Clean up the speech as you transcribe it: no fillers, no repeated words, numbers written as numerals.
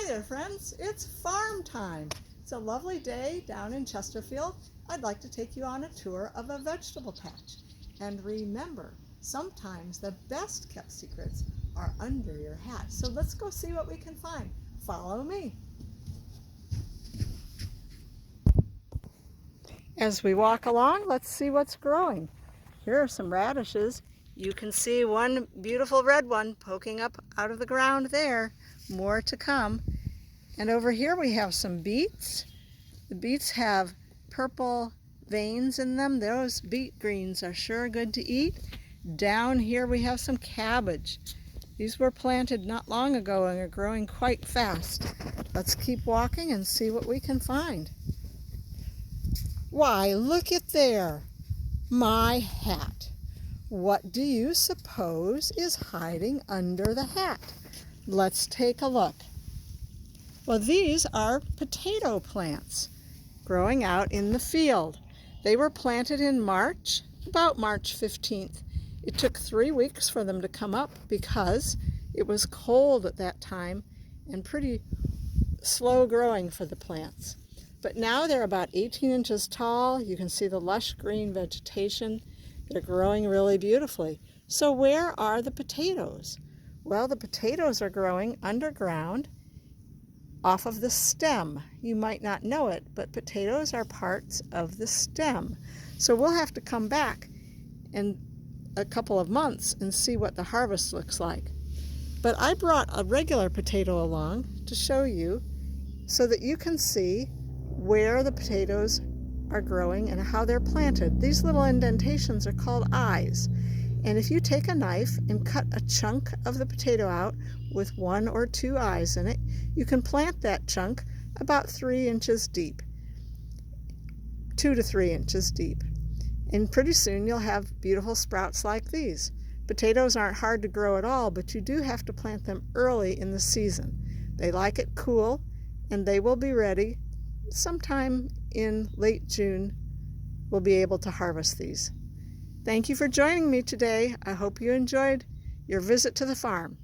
Hi there, friends. It's farm time. It's a lovely day down in Chesterfield. I'd like to take you on a tour of a vegetable patch. And remember, sometimes the best kept secrets are under your hat. So let's go see what we can find. Follow me. As we walk along, let's see what's growing. Here are some radishes. You can see one beautiful red one poking up out of the ground there. More to come. And over here we have some beets. The beets have purple veins in them. Those beet greens are sure good to eat. Down here we have some cabbage. These were planted not long ago and are growing quite fast. Let's keep walking and see what we can find. Why, look at there! My hat. What do you suppose is hiding under the hat? Let's take a look. Well, these are potato plants growing out in the field. They were planted in March, about March 15th. It took 3 weeks for them to come up because it was cold at that time and pretty slow growing for the plants. But now they're about 18 inches tall. You can see the lush green vegetation. They're growing really beautifully. So where are the potatoes? Well, the potatoes are growing underground off of the stem. You might not know it, but potatoes are parts of the stem. So we'll have to come back in a couple of months and see what the harvest looks like. But I brought a regular potato along to show you so that you can see where the potatoes are growing and how they're planted. These little indentations are called eyes. And if you take a knife and cut a chunk of the potato out with 1 or 2 eyes in it, you can plant that chunk about 3 inches deep, 2 to 3 inches deep. And pretty soon you'll have beautiful sprouts like these. Potatoes aren't hard to grow at all, but you do have to plant them early in the season. They like it cool, and they will be ready sometime in late June. We'll be able to harvest these. Thank you for joining me today. I hope you enjoyed your visit to the farm.